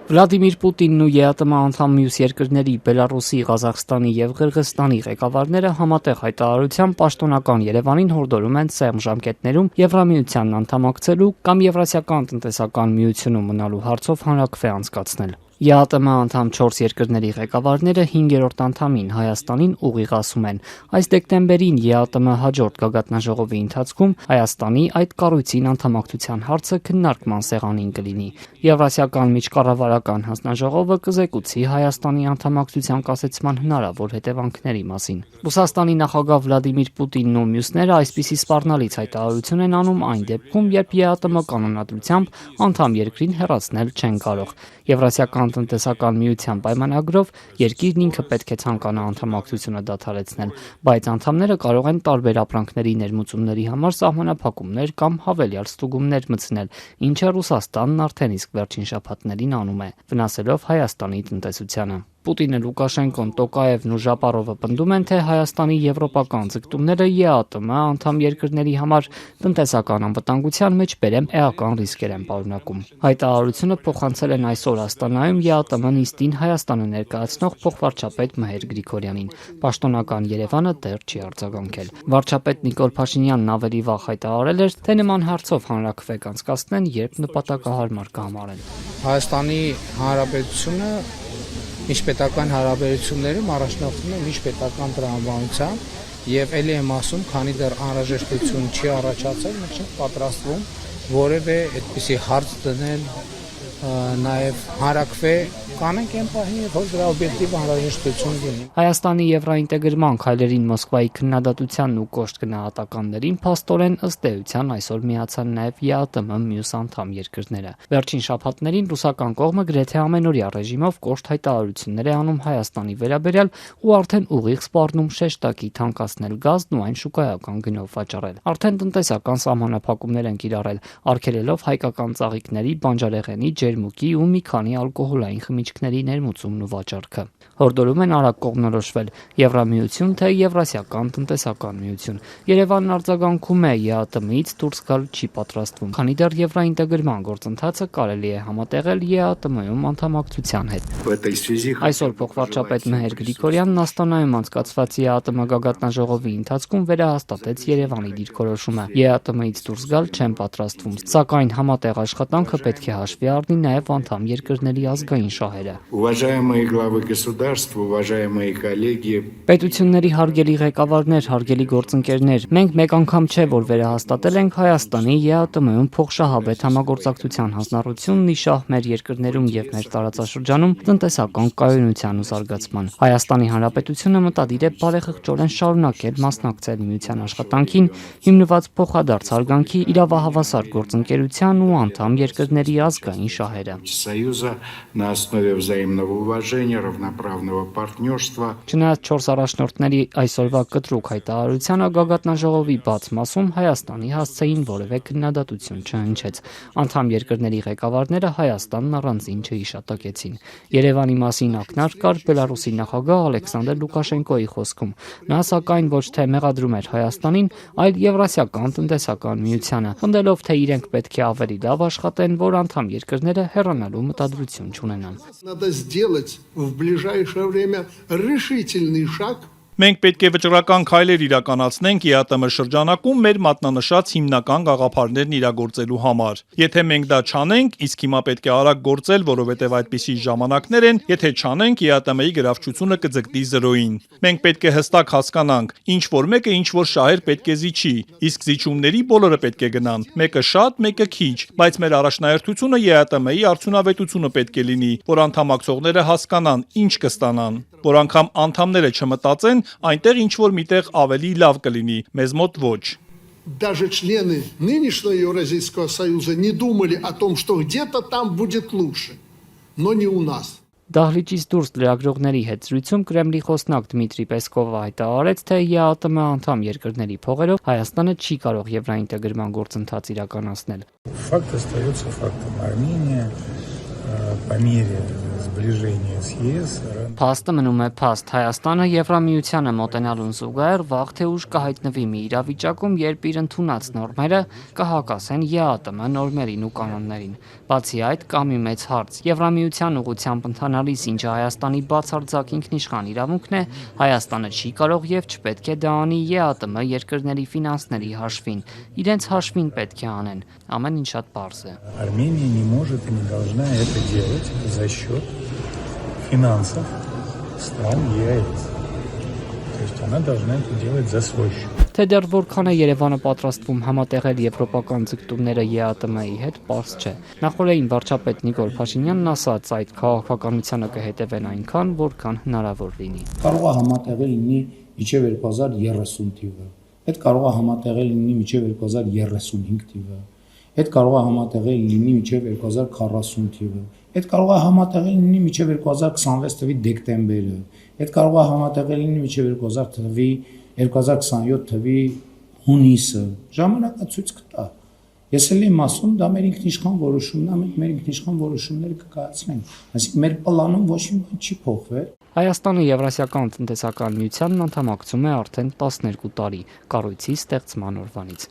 Վլադիմիր Պուտինն ու ԵԱՏՄ անդամ մյուս երկրների Բելարուսի, Ղազախստանի և Ղրղզստանի ղեկավարները համատեղ հայտարարությամբ պաշտոնական Երևանին հորդորում են սեղմ ժամկետներում Եվրամիությանն անդամակցելու կամ Եվրասիական տնտեսական միությունում մնալու հարցով հանրաքվե անցկացնել։ ԵԱՏՄ անդամ 4 երկրների ղեկավարները 5-րդ անդամին Հայաստանին ուղիղ ասում են։ Այս դեկտեմբերին ԵԱՏՄ հաջորդ գագաթնաժողովի ընթացքում Հայաստանի այդ կառույցին անդամակցության հարցը քննարկման սեղանին կլինի։ Եվրասիական միջկառավարական հանձնաժողովը կզեկուցի Հայաստանի անդամակցության կասեցման հնարավոր հետևանքների մասին։ Ռուսաստանի նախագահ Վլադիմիր Պուտինն ու մյուսները այսպիսի սպառնալից հայտարարություն են անում այն դեպքում, երբ ԵԱՏՄ կանոնադրությամբ անդամ երկրին հեռացնել չեն կարող։ Եվրասիական տնտեսական միության պայմանագրով երկիրն ինքը պետք է ցանկանա անդամակցությունը դադարեցնել, բայց անդամները կարող են տարբեր ապրանքների ներմուծումների համար սահմանափակումներ կամ հավելյալ ստուգումներ մտցնել, ինչը Ռուսաստանն արդեն իսկ վերջին շաբաթներին անում է, վնասելով Հայաստանի տնտեսությանը։ Պուտինը, Լուկաշենկոն, Տոկաևն ու Ժապարովը պնդում են, թե Հայաստանի եվրոպական ձգտումները ԵԱՏՄ անդամ երկրների համար տնտեսական անվտանգության մեջ բերեմ էական ռիսկեր են պարունակում։ Հայտարարությունը փոխանցել են այսօր Աստանայում ԵԱՏՄ նիստին Հայաստանը ներկայացնող փոխվարչապետ Մհեր Գրիգորյանին։ Պաշտոնական Երևանը դեռ չի արձագանքել։ Վարչապետ Նիկոլ Փաշինյանն ավելի վաղ հայտարարել էր, թե նման հարցով հանրաքվե կանցկացնեն, երբ նպատակահարմար կհամարեն։ Հայաստանի Հանրապետությունը միջպետական հարաբերություններում առաջնորդվում է միջպետական տրամաբանությամբ եւ ելի եմ ասում, քանի դեռ անհրաժեշտություն չի առաջացել, մենք չենք պատրաստվում որևէ այդպիսի հարց դնել, նաեւ հանրաքվե կանենք այն պահին, որ դրա օբյեկտիվ անհրաժեշտություն լինի։ Հայաստանի եվրաինտեգրման քայլերին Մոսկվայի քննադատությանն ու կոշտ գնահատականներին փաստորեն ըստ էության այսօր միացան նաև ԵԱՏՄ մյուս անդամ երկրները։ Վերջին շաբաթներին ռուսական կողմը գրեթե ամենօրյա ռեժիմով կոշտ հայտարարություններ է անում Հայաստանի վերաբերյալ ու արդեն ուղիղ սպառնում շեշտակի թանկացնել գազն ու այն շուկայական գնով վաճառել։ Արդեն տնտեսական սահմանափակումներ են կիրառել, արգելելով հայկական ծաղիկների, բանջարեղենի, ջերմուկի ու մի քանի ալկոհոլային խմիչքների ներմուծումն ու վաճառքը։ Հորդորում են արագ կողմնորոշվել Եվրամիություն թե Եվրասիական տնտեսական միություն։ Երևանն արձագանքում է ԵԱՏՄ-ից դուրս գալ չի պատրաստվում, քանի դեռ եվրաինտեգրման գործընթացը կարելի է համատեղել ԵԱՏՄ-ում անդամակցության հետ։ Այսօր փոխվարչապետ Մհեր Գրիգորյանն Աստանայում անցկացված ԵԱՏՄ գագաթնաժողովի ընթացքում վերահաստատեց Երևանի դիրքորոշումը։ ԵԱՏՄ-ից դուրս գալ չեն պատրաստվում, սակայն համատեղ աշխատանքը պետք է հաշվի առնի նաև անդամ երկրների ազգային շահերը։ Պետությունների հարգելի ղեկավարներ, հարգելի գործընկերներ, մենք մեկ անգամ չէ, որ վերահաստատել ենք Հայաստանի ԵԱՏՄ-ում փոխշահաբետ համագործակցության հանձնառությունն ի շահ մեր երկրներում եւ մեր տարածաշրջանում տնտեսական կայունության ու զարգացման։ Հայաստանի Հանրապետությունը մտադիր է բարեխղճորեն շարունակել մասնակցել միության աշխատանքին, հիմնված փոխադարձ հարգանքի, իրավահավասար գործընկերության ու անդամ երկրների ազգային շահերը։ Չնայած 4 առաջնորդների այսօրվա կտրուկ հայտարարությանը գագաթնաժողովի բաց մասում Հայաստանի հասցեին որևէ քննադատություն չհնչեց։ Անդամ երկրների ղեկավարները Հայաստանն առանձին չհիշատակեցին։ Երևանի մասին ակնարկ կար Բելարուսի նախագահ Ալեքսանդր Լուկաշենկոյի խոսքում։ Նա սակայն ոչ թե մեղադրում էր Հայաստանին, այլ Եվրասիական տնտեսական միությանը, պնդելով, թե իրենք պետք է ավելի լավ աշխատեն, որ անդամ երկրները հեռանալու մտադրություն չունենան։ Մենք պետք է վճռական քայլեր իրականացնենք ԵԱՏՄ շրջանակում մեր մատնանշած հիմնական գաղափարներն իրագործելու համար։ Եթե մենք դա չանենք, իսկ հիմա պետք է արագ գործել, որովհետև այդպիսի ժամանակներ են, եթե չանենք, ԵԱՏՄ-ի գրավչությունը կձգտի զրոյին։ Մենք պետք է հստակ հասկանանք, ինչ որ մեկը ինչ որ շահեր պետք է զիջի, իսկ զիջումների բոլորը պետք է գնան, մեկը շատ, մեկը քիչ, բայց մեր առաջնահերթությունը ԵԱՏՄ-ի արդյունավետությունը պետք է լինի, որ անդամակցողները հասկանան, ինչ կստանան, որ անգամ անդամները չմտածեն, այնտեղ ինչ որ միտեղ ավելի լավ կլինի, մեզ մոտ ոչ։ Даже члены нынешнего Евразийского союза не думали о том, что где-то там будет лучше, но не у нас. Դահլիճից դուրս լրագրողների հետ զրույցում Կրեմլի խոսնակ Դմիտրի Պեսկովը հայտարարեց, թե ԵԱՏՄ անդամ երկրների փողերով Հայաստանը չի կարող եվրաինտեգրման գործընթաց իրականացնել։ Факт остается фактом. Армения по мере сближения с ЕС Փաստը մնում է փաստ։ Հայաստանը Եվրամիությանը մոտենալուն զուգահեռ վաղ թե ուշ կհայտնվի մի իրավիճակում, երբ իր ընդունած նորմերը կհակասեն ԵԱՏՄ նորմերին ու կանոններին։ Բացի այդ, կա մի մեծ հարց։ Եվրամիության ուղղությամբ ընթանալիս, ինչը Հայաստանի բացարձակ ինքնիշխան իրավունքն է, Հայաստանը չի կարող եւ չպետք է դա անի ԵԱՏՄ երկրների ֆինանսների հաշվին։ Իրենց հաշվին պետք է անեն։ Ամեն ինչ շատ պարզ է։ Армения не может и не должна это делать за счет финансов стран ЕАЭС. То есть она должна это делать за свой счет. Թե դեռ որքան է Երևանը պատրաստվում համատեղել եվրոպական ձգտումները ԵԱՏՄ-ի հետ, պարզ չէ։ Նախորդին վարչապետ Նիկոլ Փաշինյանն ասաց, այդ քաղաքականությանը կհետևեն այնքան, որքան հնարավոր լինի։ Կարող է համատեղել լինի մինչև 2030 թիվը։ Այդ կարող է համատեղել լինի մինչև 2035 թիվը։ Այդ կարող է համատեղել լինի մինչև 2040 թիվը։ Այդ կարող է համատեղել լինի մինչև 2026 թվի դեկտեմբերը։ Այդ կարող է համատեղել լինի մինչև 2027 թվի հունիսը։ Ժամանակը ցույց կտա։ Ես էլ եմ ասում, դա մեր ինքնիշխան որոշումն է, մենք մեր ինքնիշխան որոշումները կկայացնենք։ Այսինքն մեր պլանում ոչ մի բան չի փոխվել։ Հայաստանը Եվրասիական տնտեսական միությանն անդամակցում է արդեն 12 տարի, կառույցի ստեղծման օրվանից։